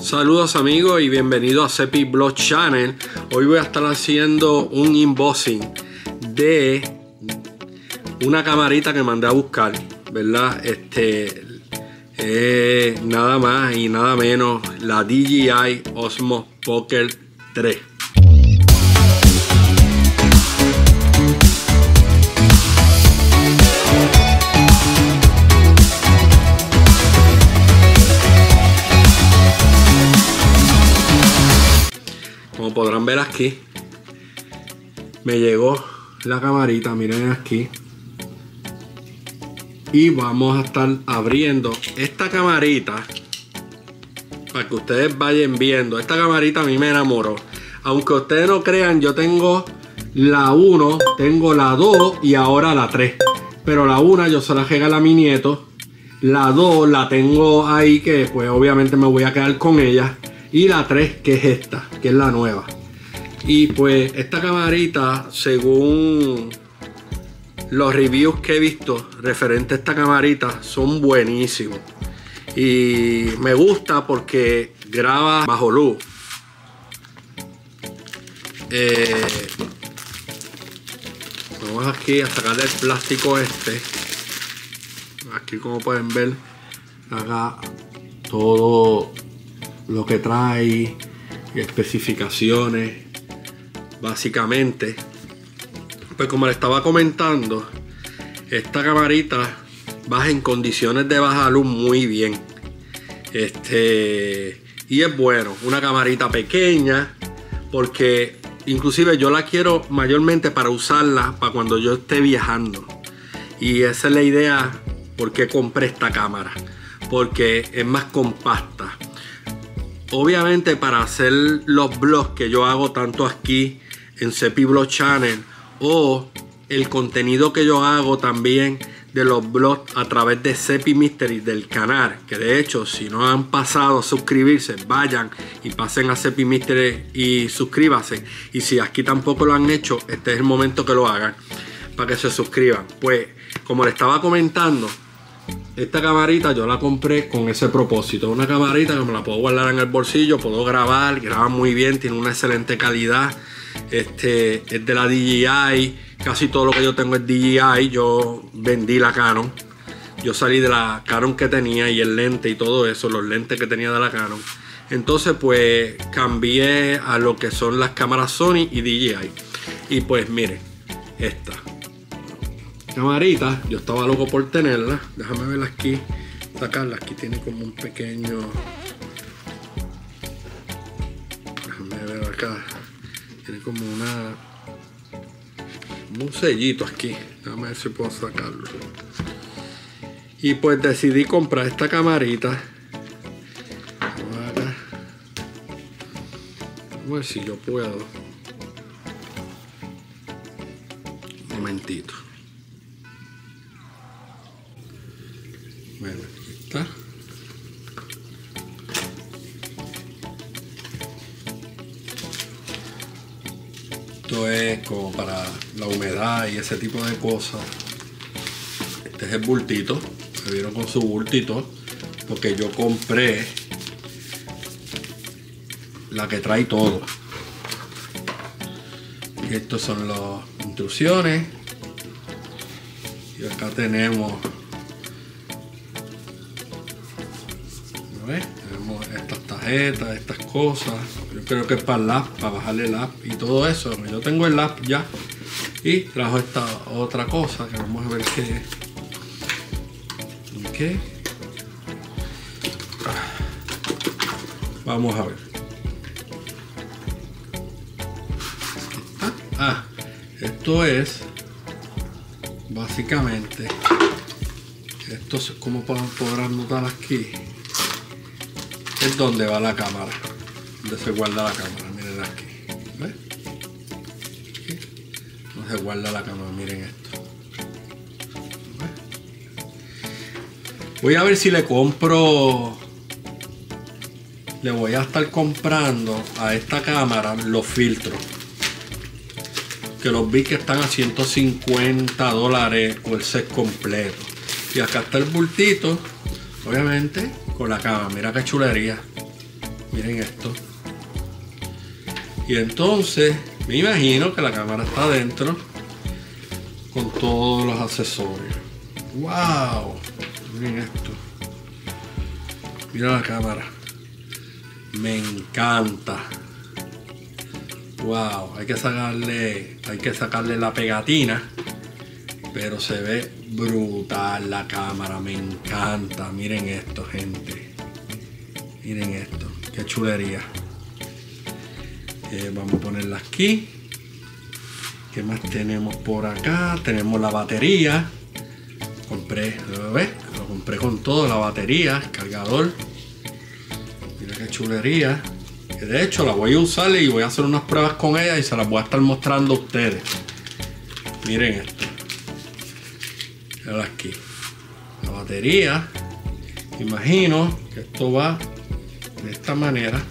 Saludos amigos y bienvenidos a Cepi Blog Channel. Hoy voy a estar haciendo un unboxing de una camarita que mandé a buscar, ¿verdad? Nada más y nada menos la DJI Osmo Pocket 3. Como podrán ver aquí, me llegó la camarita, miren aquí. Y vamos a estar abriendo esta camarita para que ustedes vayan viendo. Esta camarita a mí me enamoró. Aunque ustedes no crean, yo tengo la 1, tengo la 2 y ahora la 3. Pero la 1 yo se la regalé a mi nieto. La 2 la tengo ahí, que pues obviamente me voy a quedar con ella. Y la 3, que es esta, que es la nueva. Y pues esta camarita, según los reviews que he visto referente a esta camarita, son buenísimos. Y me gusta porque graba bajo luz. Vamos aquí a sacarle el plástico este. Aquí, como pueden ver, acá todo lo que trae, especificaciones, básicamente. Pues como le estaba comentando, esta camarita baja en condiciones de baja luz muy bien. Y es bueno, una camarita pequeña, porque inclusive yo la quiero mayormente para usarla para cuando yo esté viajando. Y esa es la idea por qué compré esta cámara, porque es más compacta. Obviamente para hacer los vlogs que yo hago tanto aquí en Cepi Blog Channel, o el contenido que yo hago también de los vlogs a través de Cepi Mystery del canal, que de hecho si no han pasado a suscribirse, vayan y pasen a Cepi Mystery y suscríbanse. Y si aquí tampoco lo han hecho, este es el momento que lo hagan para que se suscriban. Pues como les estaba comentando, esta camarita yo la compré con ese propósito. Una camarita que me la puedo guardar en el bolsillo, puedo grabar, graba muy bien, tiene una excelente calidad. Es de la DJI, casi todo lo que yo tengo es DJI. Yo vendí la Canon, yo salí de la Canon que tenía y el lente y todo eso, los lentes que tenía de la Canon. Entonces pues cambié a lo que son las cámaras Sony y DJI. Y pues miren, esta camarita, yo estaba loco por tenerla. Déjame verla aquí, sacarla. Aquí tiene como un pequeño, déjame ver acá, tiene como un sellito aquí. Déjame ver si puedo sacarlo. Y pues decidí comprar esta camarita. Vamos a ver si yo puedo. Un momentito. Bueno, aquí está. Esto es como para la humedad y ese tipo de cosas. Este es el bultito. Me vieron con su bultito, porque yo compré la que trae todo. Y estos son las instrucciones. Y acá tenemos, tenemos estas tarjetas, estas cosas. Yo creo que es para el app, para bajarle el app y todo eso. Yo tengo el app ya. Y trajo esta otra cosa que vamos a ver qué es. Okay. Vamos a ver. Esto es básicamente, esto es como podrán notar aquí, es donde va la cámara, donde se guarda la cámara. Miren aquí, ¿ves? Aquí, donde se guarda la cámara, miren esto. ¿Ves? Voy a ver si le compro, le voy a estar comprando a esta cámara los filtros, que los vi que están a $150 por el set completo. Y acá está el bultito, obviamente, con la cámara. Mira qué chulería. Miren esto. Y entonces me imagino que la cámara está adentro con todos los accesorios. ¡Wow! Miren esto. Mira la cámara. Me encanta. ¡Wow! Hay que sacarle la pegatina. Pero se ve brutal la cámara. Me encanta. Miren esto, gente. Miren esto. Qué chulería. Vamos a ponerla aquí. ¿Qué más tenemos por acá? Tenemos la batería. Lo compré con todo, la batería, el cargador. Mira qué chulería. Que de hecho la voy a usar y voy a hacer unas pruebas con ella y se las voy a estar mostrando a ustedes. Miren esto. Mira aquí. La batería. Imagino que esto va de esta manera.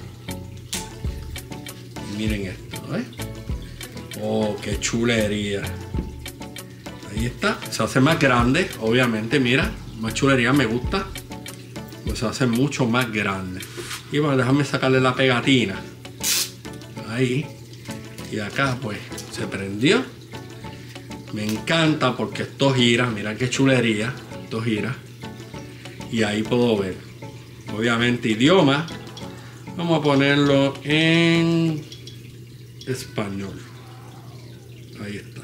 Miren esto, ¿eh? Oh, qué chulería. Ahí está. Se hace más grande, obviamente, mira. Más chulería, me gusta. Pues se hace mucho más grande. Y bueno, déjame sacarle la pegatina. Ahí. Y acá, pues, se prendió. Me encanta porque esto gira. Mira qué chulería. Esto gira. Y ahí puedo ver. Obviamente, idioma. Vamos a ponerlo en español. Ahí está.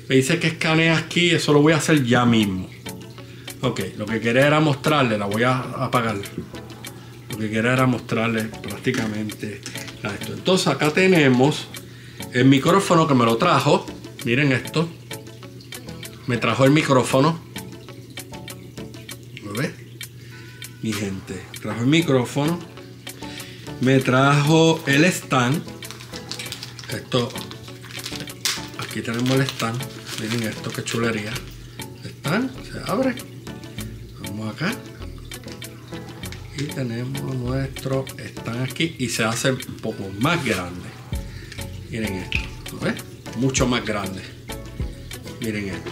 Me dice que escanea aquí. Eso lo voy a hacer ya mismo. Ok, lo que quería era mostrarle. La voy a apagar. Lo que quería era mostrarle prácticamente esto. Entonces acá tenemos el micrófono que me lo trajo. Miren esto. Me trajo el micrófono. ¿Lo ves? Mi gente. Trajo el micrófono. Me trajo el stand. Esto. Aquí tenemos el stand. Miren esto, qué chulería. El stand se abre. Vamos acá. Y tenemos nuestro stand aquí. Y se hace un poco más grande. Miren esto. ¿Lo ves? Mucho más grande. Miren esto.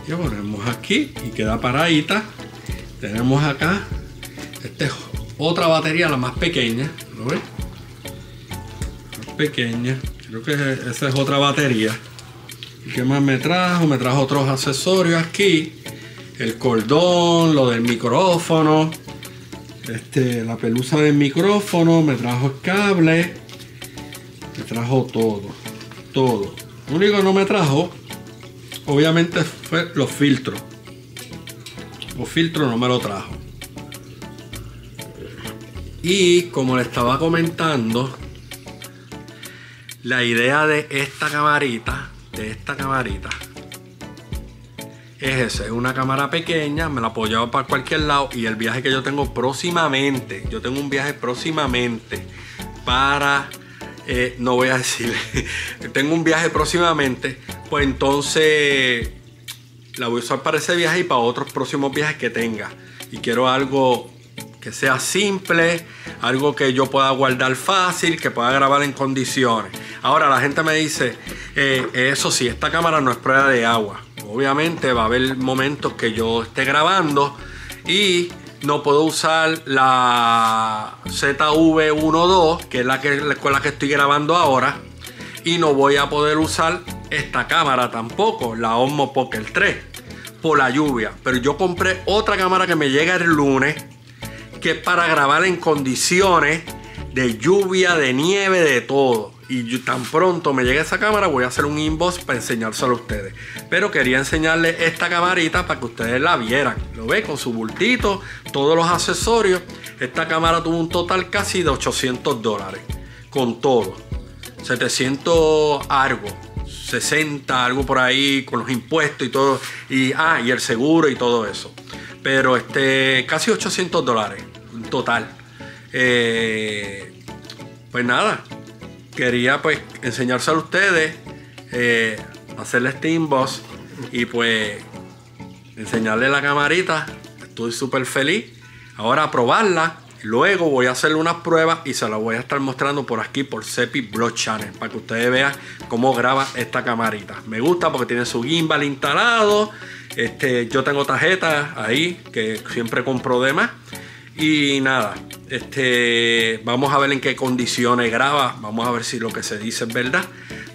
Y ponemos aquí. Y queda paradita. Tenemos acá. Esta es otra batería, la más pequeña. ¿Lo ves? Más pequeña. Creo que esa es otra batería. ¿Y qué más me trajo? Me trajo otros accesorios aquí. El cordón, lo del micrófono. La pelusa del micrófono. Me trajo el cable. Me trajo todo. Todo. Lo único que no me trajo, obviamente, fue los filtros. Los filtros no me lo trajo. Y como le estaba comentando, la idea de esta camarita, es esa, es una cámara pequeña, me la puedo llevar para cualquier lado. Y el viaje que yo tengo próximamente, un viaje próximamente para, no voy a decirle, tengo un viaje próximamente, pues entonces la voy a usar para ese viaje y para otros próximos viajes que tenga. Y quiero algo que sea simple, algo que yo pueda guardar fácil, que pueda grabar en condiciones. Ahora la gente me dice, eso sí, esta cámara no es prueba de agua. Obviamente va a haber momentos que yo esté grabando y no puedo usar la ZV-12, que es con la que estoy grabando ahora, y no voy a poder usar esta cámara tampoco, la Osmo Pocket 3, por la lluvia. Pero yo compré otra cámara que me llega el lunes, que es para grabar en condiciones de lluvia, de nieve, de todo. Y yo, tan pronto me llegue esa cámara, voy a hacer un inbox para enseñárselo a ustedes. Pero quería enseñarles esta camarita para que ustedes la vieran. Lo ve con su bultito, todos los accesorios. Esta cámara tuvo un total casi de $800 con todo. 700 algo, 60 algo por ahí, con los impuestos y todo. Y el seguro y todo eso. Pero casi $800 en total. Pues nada, quería pues enseñárselo a ustedes, hacerle este inbox y pues enseñarle la camarita. Estoy súper feliz. Ahora a probarla. Luego voy a hacerle unas pruebas y se las voy a estar mostrando por aquí por Cepi Blog Channel para que ustedes vean cómo graba esta camarita. Me gusta porque tiene su gimbal instalado. Yo tengo tarjetas ahí que siempre compro de más. Y nada, Vamos a ver en qué condiciones graba, vamos a ver si lo que se dice es verdad,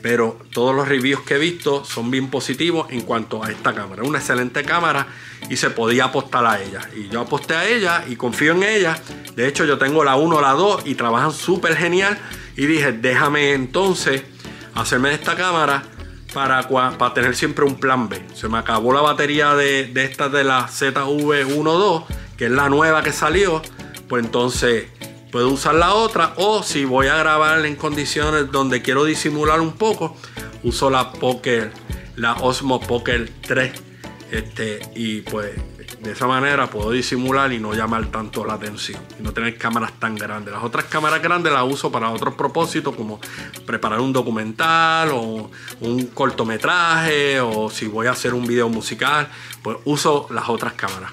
pero todos los reviews que he visto son bien positivos en cuanto a esta cámara. Una excelente cámara y se podía apostar a ella, y yo aposté a ella y confío en ella. De hecho, yo tengo la 1, la 2 y trabajan súper genial, y dije, déjame entonces hacerme de esta cámara para tener siempre un plan B. Se me acabó la batería de esta de la ZV-1.2, que es la nueva que salió, pues entonces puedo usar la otra, o si voy a grabar en condiciones donde quiero disimular un poco, uso la Osmo Pocket 3, y pues de esa manera puedo disimular y no llamar tanto la atención y no tener cámaras tan grandes. Las otras cámaras grandes las uso para otros propósitos, como preparar un documental o un cortometraje, o si voy a hacer un video musical, pues uso las otras cámaras.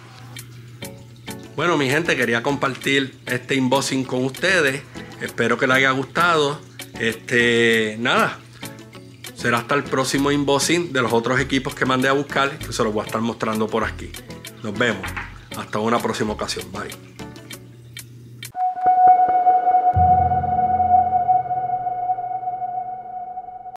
Bueno, mi gente, quería compartir este unboxing con ustedes. Espero que les haya gustado. Nada, será hasta el próximo unboxing de los otros equipos que mandé a buscar, que se los voy a estar mostrando por aquí. Nos vemos. Hasta una próxima ocasión. Bye.